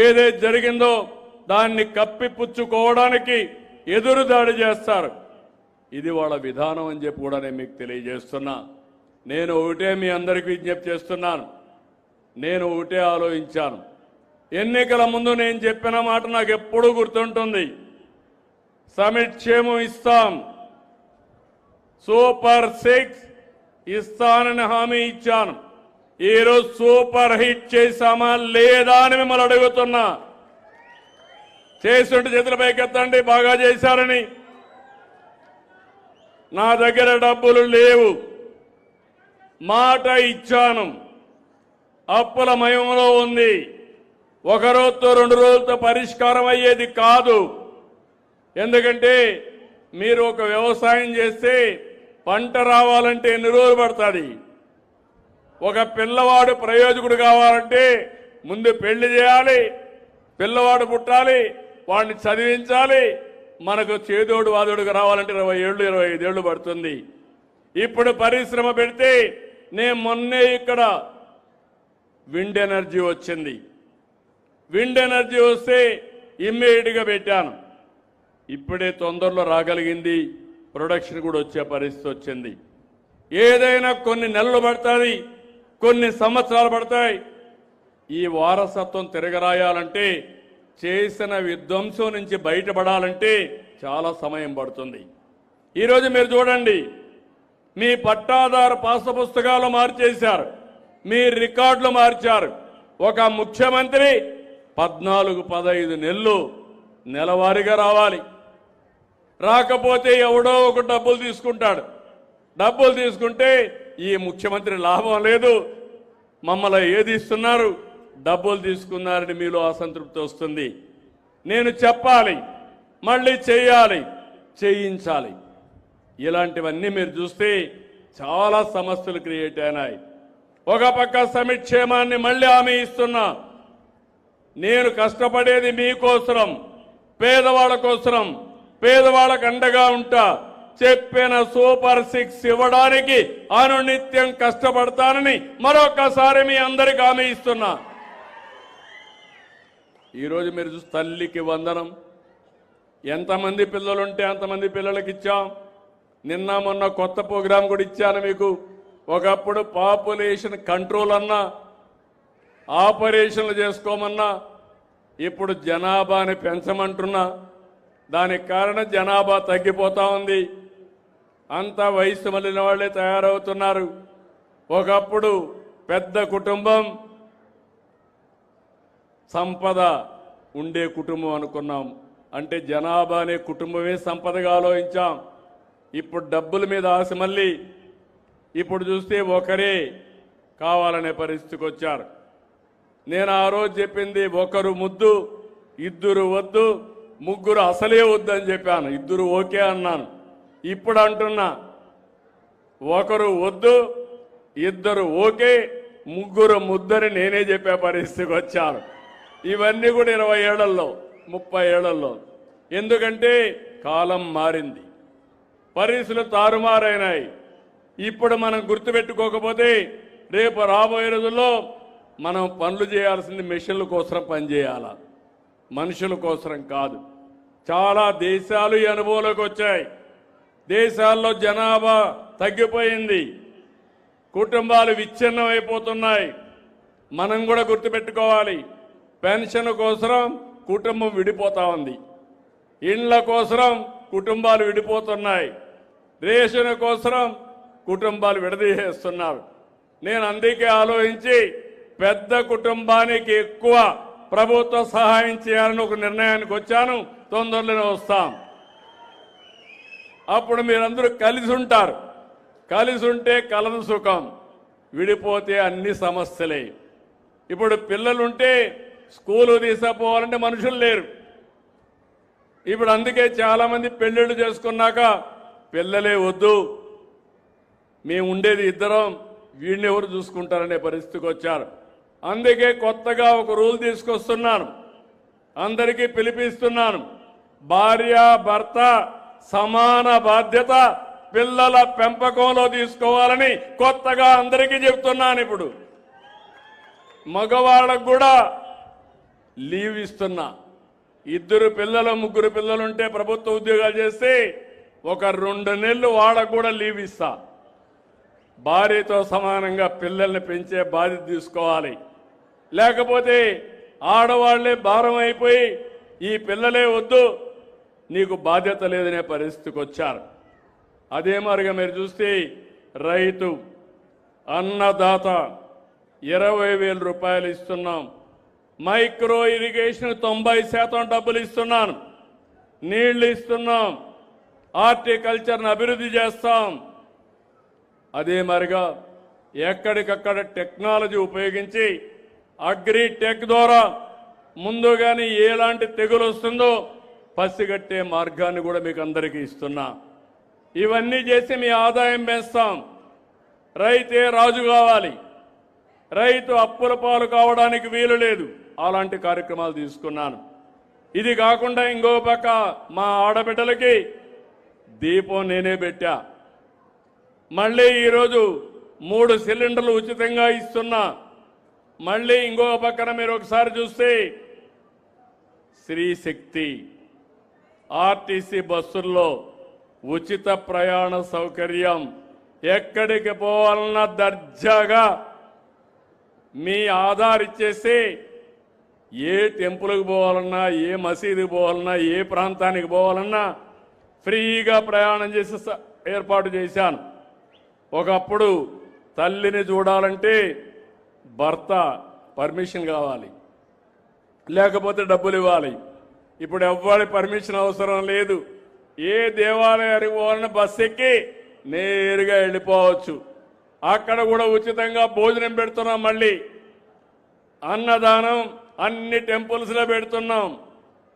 ఏదైతే జరిగిందో దాన్ని కప్పిపుచ్చుకోవడానికి ఎదురుదాడి చేస్తారు. ఇది వాళ్ళ విధానం అని చెప్పి కూడా నేను మీకు తెలియజేస్తున్నా. నేను ఒకటే మీ అందరికీ విజ్ఞప్తి చేస్తున్నాను. నేను ఒకటే ఆలోచించాను. ఎన్నికల ముందు నేను చెప్పిన మాట నాకు ఎప్పుడూ గుర్తుంటుంది. సమిక్షేమం ఇస్తాం, సూపర్ 6 ఇస్తానని హామీ ఇచ్చాను. ఈరోజు సూపర్ హిట్ చేశామా లేదా అని మిమ్మల్ని అడుగుతున్నా. చేస్తుంటే చేతుల పైకెత్తండి బాగా చేశారని. నా దగ్గర డబ్బులు లేవు, మాట ఇచ్చాను. అప్పుల మయంలో ఉంది. ఒక రోజుతో 2 రోజులతో పరిష్కారం అయ్యేది కాదు. ఎందుకంటే మీరు ఒక వ్యవసాయం చేస్తే పంట రావాలంటే ఎన్ని రోజులు పడుతుంది? ఒక పిల్లవాడు ప్రయోజకుడు కావాలంటే ముందు పెళ్లి చేయాలి, పిల్లవాడు పుట్టాలి, వాడిని చదివించాలి. మనకు చేదోడు వాదోడుగా రావాలంటే 20 ఏళ్ళు 25 ఏళ్ళు పడుతుంది. ఇప్పుడు పరిశ్రమ పెడితే నేను మొన్నే ఇక్కడ విండ్ ఎనర్జీ వచ్చింది. విండ్ ఎనర్జీ వస్తే ఇమ్మీడియట్గా పెట్టాను. ఇప్పుడే తొందరలో రాగలిగింది, ప్రొడక్షన్ కూడా వచ్చే పరిస్థితి వచ్చింది. ఏదైనా కొన్ని నెలలు పడుతుంది, కొన్ని సంవత్సరాలు పడతాయి. ఈ వారసత్వం తిరగరాయాలంటే, చేసిన విధ్వంసం నుంచి బయటపడాలంటే చాలా సమయం పడుతుంది. ఈరోజు మీరు చూడండి, మీ పట్టాదారు పాస్ పుస్తకాలు మార్చేశారు, మీ రికార్డులు మార్చారు. ఒక ముఖ్యమంత్రి 14-15 నెలలు నెలవారీగా రావాలి. రాకపోతే ఎవడో ఒక డబ్బులు తీసుకుంటాడు. డబ్బులు తీసుకుంటే ఈ ముఖ్యమంత్రి లాభం లేదు, మమ్మల్ని ఏది ఇస్తున్నారు, డబ్బులు తీసుకున్నారని మీలో అసంతృప్తి వస్తుంది. నేను చెప్పాలి, మళ్ళీ చేయాలి, చేయించాలి. ఇలాంటివన్నీ మీరు చూస్తే చాలా సమస్యలు క్రియేట్ అయినాయి. ఒక పక్క సమిక్షేమాన్ని మళ్ళీ హామీ ఇస్తున్నా. నేను కష్టపడేది మీకోసరం, పేదవాళ్ళ కోసరం, పేదవాళ్ళకు అండగా ఉంటా. చెప్పిన సూపర్ 6 ఇవ్వడానికి అనునిత్యం కష్టపడతానని మరొకసారి మీ అందరికి హామీ ఇస్తున్నా. ఈరోజు మీరు చూసి తల్లికి వందనం, ఎంతమంది పిల్లలుంటే అంతమంది పిల్లలకి ఇచ్చాం. నిన్న మొన్న కొత్త ప్రోగ్రాం కూడా ఇచ్చాను మీకు. ఒకప్పుడు పాపులేషన్ కంట్రోల్ అన్నా, ఆపరేషన్లు చేసుకోమన్నా, ఇప్పుడు జనాభాని పెంచమంటున్నా. దానికి కారణం జనాభా తగ్గిపోతా ఉంది. అంతా వయసు మళ్ళిన వాళ్ళే తయారవుతున్నారు. ఒకప్పుడు పెద్ద కుటుంబం, సంపద ఉండే కుటుంబం అనుకున్నాం. అంటే జనాభా అనే కుటుంబమే సంపదగా ఆలోచించాం. ఇప్పుడు డబ్బుల మీద ఆశ మళ్ళీ ఇప్పుడు చూస్తే ఒకరే కావాలనే పరిస్థితికి వచ్చారు. నేను ఆ రోజు చెప్పింది ఒకరు ముద్దు, ఇద్దరు వద్దు, ముగ్గురు అసలే వద్దని చెప్పాను. ఇద్దరు ఓకే అన్నాను. ఇప్పుడు అంటున్నా ఒకరు వద్దు, ఇద్దరు ఓకే, ముగ్గురు ముద్దని నేనే చెప్పే పరిస్థితికి వచ్చాను. ఇవన్నీ కూడా 20 ఏళ్లలో 30 ఏళ్లలో. ఎందుకంటే కాలం మారింది, పరిస్థితులు తారుమారైనాయి. ఇప్పుడు మనం గుర్తుపెట్టుకోకపోతే రేపు రాబోయే రోజుల్లో మనం పనులు చేయాల్సింది మిషన్ల కోసం పనిచేయాల, మనుషుల కోసం కాదు. చాలా దేశాలు ఈ అనుభవంలోకి వచ్చాయి. దేశాల్లో జనాభా తగ్గిపోయింది, కుటుంబాలు విచ్ఛిన్నం అయిపోతున్నాయి. మనం కూడా గుర్తుపెట్టుకోవాలి, పెన్షన్ కోసం కుటుంబం విడిపోతా ఉంది, ఇండ్ల కోసం కుటుంబాలు విడిపోతున్నాయి, రేషన్ కోసం కుటుంబాలు విడదీసేస్తున్నారు. నేను అందుకే ఆలోచించి పెద్ద కుటుంబానికి ఎక్కువ ప్రభుత్వ సహాయం చేయాలని ఒక నిర్ణయానికి వచ్చాను. తొందరలోనే వస్తాం. అప్పుడు మీరందరూ కలిసి ఉంటారు. కలిసి ఉంటే కలదు సుఖం, విడిపోతే అన్ని సమస్యలే. ఇప్పుడు పిల్లలుంటే స్కూలు తీసుకుపోవాలంటే మనుషులు లేరు. ఇప్పుడు అందుకే చాలామంది పెళ్ళిళ్ళు చేసుకున్నాక పిల్లలే వద్దు, మేము ఉండేది ఇద్దరం, వీడిని ఎవరు చూసుకుంటారనే పరిస్థితికి వచ్చారు. అందుకే కొత్తగా ఒక రూల్ తీసుకొస్తున్నాను, అందరికీ పిలిపిస్తున్నాను. భార్య భర్త సమాన బాధ్యత పిల్లల పెంపకంలో తీసుకోవాలని కొత్తగా అందరికీ చెప్తున్నాను. ఇప్పుడు మగవాళ్ళకు కూడా లీవ్ ఇస్తున్నా. 2 పిల్లలు 3 పిల్లలుంటే ప్రభుత్వ ఉద్యోగాలు చేస్తే ఒక 2 నెలలు వాళ్ళకు కూడా లీవ్ ఇస్తా. భార్యతో సమానంగా పిల్లల్ని పెంచే బాధ్యత తీసుకోవాలి. లేకపోతే ఆడవాళ్లే భారం అయిపోయి ఈ పిల్లలే వద్దు నీకు బాధ్యత లేదనే పరిస్థితికి వచ్చారు. అదే మరిగా మీరు చూస్తే రైతు అన్నదాత 20,000 రూపాయలు ఇస్తున్నాం. మైక్రో ఇరిగేషన్ 90% డబ్బులు ఇస్తున్నాను. నీళ్లు ఇస్తున్నాం. హార్టికల్చర్ను అభివృద్ధి చేస్తాం. అదే మరిగా ఎక్కడికక్కడ టెక్నాలజీ ఉపయోగించి అగ్రిటెక్ ద్వారా ముందుగానే ఎలాంటి తెగులు వస్తుందో పసిగట్టే మార్గాన్ని కూడా మీకు అందరికీ ఇస్తున్నా. ఇవన్నీ చేసి మీ ఆదాయం పెంచుతాం. రైతే రాజు కావాలి. రైతు అప్పుల పాలు కావడానికి వీలు లేదు. అలాంటి కార్యక్రమాలు తీసుకున్నాను. ఇది కాకుండా ఇంకో పక్క మా ఆడబిడ్డలకి దీపం నేనే పెట్టా. మళ్ళీ ఈరోజు 3 సిలిండర్లు ఉచితంగా ఇస్తున్నా. మళ్ళీ ఇంకో పక్కన మీరు ఒకసారి చూస్తే శ్రీశక్తి ఆర్టీసీ బస్సుల్లో ఉచిత ప్రయాణ సౌకర్యం. ఎక్కడికి పోవాలన్నా దర్జాగా మీ ఆధార్ ఇచ్చేసి ఏ టెంపుల్కి పోవాలన్నా, ఏ మసీదుకి పోవాలన్నా, ఏ ప్రాంతానికి పోవాలన్నా ఫ్రీగా ప్రయాణం చేసే ఏర్పాటు చేశాను. ఒకప్పుడు తల్లిని చూడాలంటే భర్త పర్మిషన్ కావాలి, లేకపోతే డబ్బులు ఇవ్వాలి. ఇప్పుడు ఎవ్వరి పర్మిషన్ అవసరం లేదు. ఏ దేవాలయానికి పోవాలన్నా బస్సు ఎక్కి నేరుగా వెళ్ళిపోవచ్చు. అక్కడ కూడా ఉచితంగా భోజనం పెడుతున్నాం. మళ్ళీ అన్నదానం అన్ని టెంపుల్స్లో పెడుతున్నాం.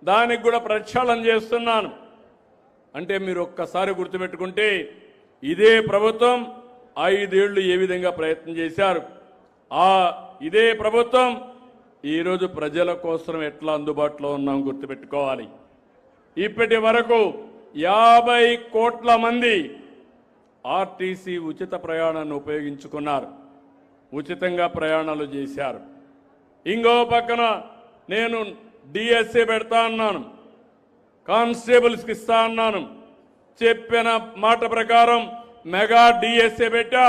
దానికి కూడా ప్రక్షాళన చేస్తున్నాను. అంటే మీరు ఒక్కసారి గుర్తుపెట్టుకుంటే ఇదే ప్రభుత్వం 5 ఏళ్లు ఏ విధంగా ప్రయత్నం చేశారు, ఇదే ప్రభుత్వం ఈరోజు ప్రజల కోసం ఎట్లా అందుబాటులో ఉన్నాం గుర్తుపెట్టుకోవాలి. ఇప్పటి వరకు 50 కోట్ల మంది ఆర్టీసీ ఉచిత ప్రయాణాన్ని ఉపయోగించుకున్నారు. ఉచితంగా ప్రయాణాలు చేశారు. ఇంకో పక్కన నేను డిఎస్సీ పెడతా అన్నాను, కానిస్టేబుల్స్కి ఇస్తా అన్నాను. చెప్పిన మాట ప్రకారం మెగా డిఎస్సీ పెట్టా.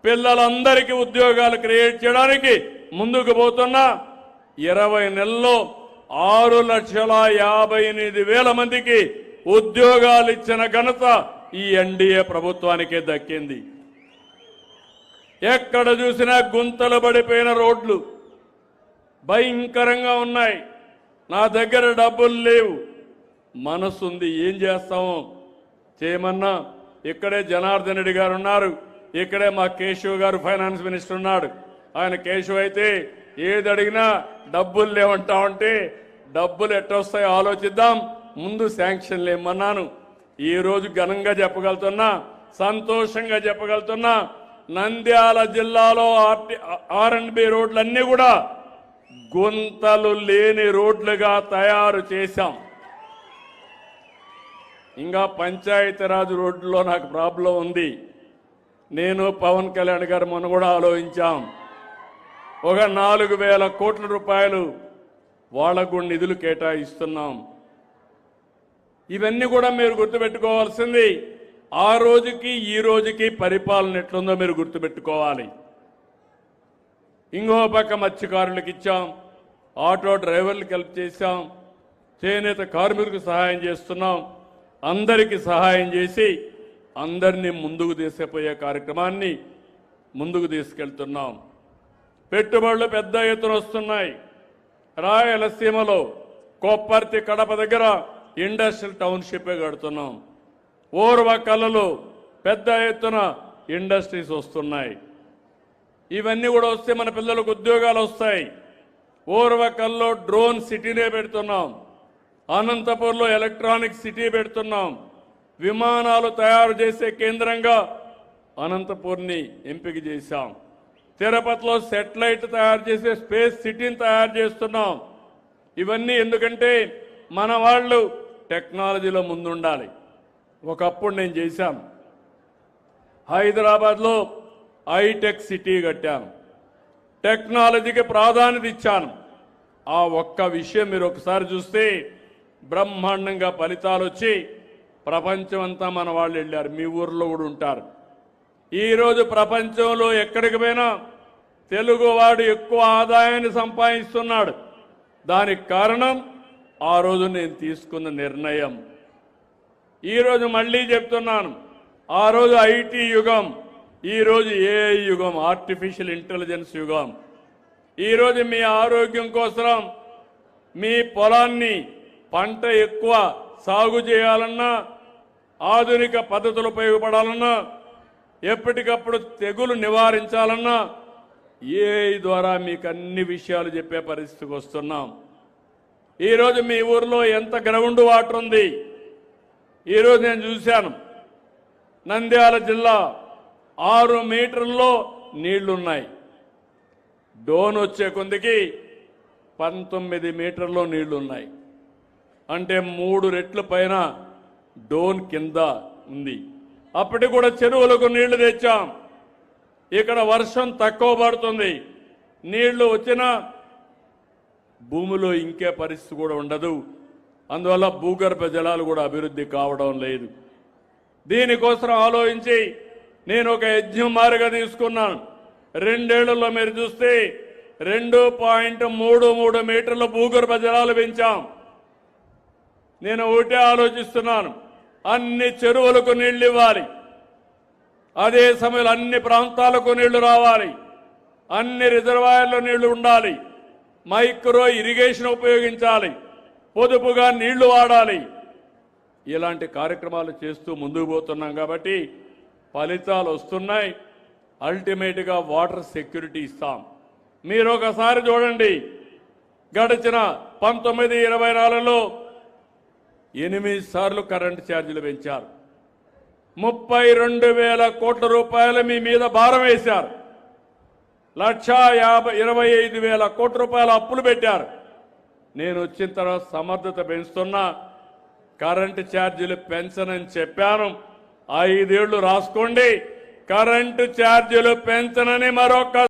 పిల్లలందరికీ ఉద్యోగాలు క్రియేట్ చేయడానికి ముందుకు పోతున్నా. 20 నెలల్లో 6,58,000 మందికి ఉద్యోగాలు ఇచ్చిన ఘనత ఈ ఎన్డీఏ ప్రభుత్వానికే దక్కింది. ఎక్కడ చూసినా గుంతలు పడిపోయిన రోడ్లు భయంకరంగా ఉన్నాయి. నా దగ్గర డబ్బులు లేవు, మనసుంది, ఏం చేస్తామో చేయమన్నా. ఇక్కడే జనార్దన్ రెడ్డి గారు ఉన్నారు, ఇక్కడే మా కేశవ్ గారు ఫైనాన్స్ మినిస్టర్ ఉన్నాడు. ఆయన కేశవ్ అయితే ఏది అడిగినా డబ్బులు లేవంటా ఉంటే డబ్బులు ఎట్టొస్తాయో ఆలోచిద్దాం, ముందు శాంక్షన్లు ఇమ్మన్నాను. ఈ రోజు ఘనంగా చెప్పగలుగుతున్నా, సంతోషంగా చెప్పగలుగుతున్నా, నంద్యాల జిల్లాలో ఆర్ఎండ్బి రోడ్లన్నీ కూడా గుంతలు లేని రోడ్లుగా తయారు చేశాం. ఇంకా పంచాయతీరాజ్ రోడ్లలో నాకు ప్రాబ్లం ఉంది. నేను పవన్ కళ్యాణ్ గారు మొన్న కూడా ఆలోచించాం. ఒక 4,000 కోట్ల రూపాయలు వాళ్ళకు నిధులు కేటాయిస్తున్నాం. ఇవన్నీ కూడా మీరు గుర్తుపెట్టుకోవాల్సింది. ఆ రోజుకి ఈ రోజుకి పరిపాలన ఎట్లుందో మీరు గుర్తుపెట్టుకోవాలి. ఇంకో పక్క మత్స్యకారులకు ఇచ్చాం, ఆటో డ్రైవర్లకు హెల్ప్ చేశాం, చేనేత కార్మికులకు సహాయం చేస్తున్నాం. అందరికీ సహాయం చేసి అందరినీ ముందుకు తీసుకుపోయే కార్యక్రమాన్ని ముందుకు తీసుకెళ్తున్నాం. పెట్టుబడులు పెద్ద ఎత్తున వస్తున్నాయి. రాయలసీమలో కొప్పర్తి కడప దగ్గర ఇండస్ట్రియల్ టౌన్షిప్ కడుతున్నాం. ఓర్వకల్లలో పెద్ద ఎత్తున ఇండస్ట్రీస్ వస్తున్నాయి. ఇవన్నీ కూడా వస్తే మన పిల్లలకు ఉద్యోగాలు వస్తాయి. ఓర్వకల్లో డ్రోన్ సిటీనే పెడుతున్నాం. అనంతపూర్లో ఎలక్ట్రానిక్ సిటీ పెడుతున్నాం. విమానాలు తయారు చేసే కేంద్రంగా అనంతపూర్ని ఎంపిక చేశాం. తిరుపతిలో సెటిలైట్ తయారు చేసే స్పేస్ సిటీని తయారు చేస్తున్నాం. ఇవన్నీ ఎందుకంటే మన వాళ్ళు టెక్నాలజీలో ముందుండాలి. ఒకప్పుడు నేను చేశాను, హైదరాబాద్లో హైటెక్ సిటీ కట్టాను, టెక్నాలజీకి ప్రాధాన్యత ఇచ్చాను. ఆ ఒక్క విషయం మీరు ఒకసారి చూస్తే బ్రహ్మాండంగా ఫలితాలు వచ్చి ప్రపంచం అంతా మన వాళ్ళు వెళ్ళారు. మీ ఊర్లో కూడా ఉంటారు. ఈరోజు ప్రపంచంలో ఎక్కడికి పోయినా తెలుగువాడు ఎక్కువ ఆదాయాన్ని సంపాదిస్తున్నాడు. దానికి కారణం ఆ రోజు నేను తీసుకున్న నిర్ణయం. ఈరోజు మళ్ళీ చెప్తున్నాను, ఆ రోజు ఐటీ యుగం, ఈరోజు ఏఐ యుగం, ఆర్టిఫిషియల్ ఇంటెలిజెన్స్ యుగం. ఈరోజు మీ ఆరోగ్యం కోసం మీ పొలాన్ని పంట ఎక్కువ సాగు చేయాలన్నా, ఆధునిక పద్ధతులు ఉపయోగపడాలన్నా, ఎప్పటికప్పుడు తెగులు నివారించాలన్నా ఏఐ ద్వారా మీకు అన్ని విషయాలు చెప్పే పరిస్థితికి వస్తున్నాం. ఈరోజు మీ ఊర్లో ఎంత గ్రౌండ్ వాటర్ ఉంది? ఈరోజు నేను చూశాను, నంద్యాల జిల్లా 6 మీటర్లలో నీళ్లున్నాయి. డోన్ వచ్చే కొందికి 19 మీటర్లో నీళ్లున్నాయి. అంటే 3 రెట్ల పైన డోన్ కింద ఉంది. అప్పటికి కూడా చెరువులకు నీళ్లు తెచ్చాం. ఇక్కడ వర్షం తక్కువ పడుతుంది, నీళ్లు వచ్చినా భూమిలో ఇంకే పరిస్థితి కూడా ఉండదు. అందువల్ల భూగర్భ జలాలు కూడా అభివృద్ధి కావడం లేదు. దీనికోసం ఆలోచించి నేను ఒక యజ్ఞం మారుగా తీసుకున్నాను. 2 ఏళ్లలో మీరు చూస్తే 2.33 మీటర్ల భూగర్భ జలాలు పెంచాం. నేను ఒకటే ఆలోచిస్తున్నాను, అన్ని చెరువులకు నీళ్లు ఇవ్వాలి, అదే సమయంలో అన్ని ప్రాంతాలకు నీళ్లు రావాలి, అన్ని రిజర్వాయర్లో నీళ్లు ఉండాలి, మైక్రో ఇరిగేషన్ ఉపయోగించాలి, పొదుపుగా నీళ్లు వాడాలి. ఇలాంటి కార్యక్రమాలు చేస్తూ ముందుకు పోతున్నాం కాబట్టి ఫలితాలు వస్తున్నాయి. అల్టిమేట్గా వాటర్ సెక్యూరిటీ ఇస్తాం. మీరు ఒకసారి చూడండి, గడిచిన 19-24లో 8 సార్లు కరెంటు ఛార్జీలు పెంచారు. 32,000 కోట్ల రూపాయలు మీ మీద భారం వేశారు. 1,25,000 కోట్ల రూపాయల అప్పులు పెట్టారు. నేను వచ్చిన తర్వాత సమర్థత పెంచుతున్నా, కరెంటు ఛార్జీలు పెంచనని చెప్పాను. 5 ఏళ్లు రాసుకోండి, కరెంటు ఛార్జీలు పెంచనని మరొక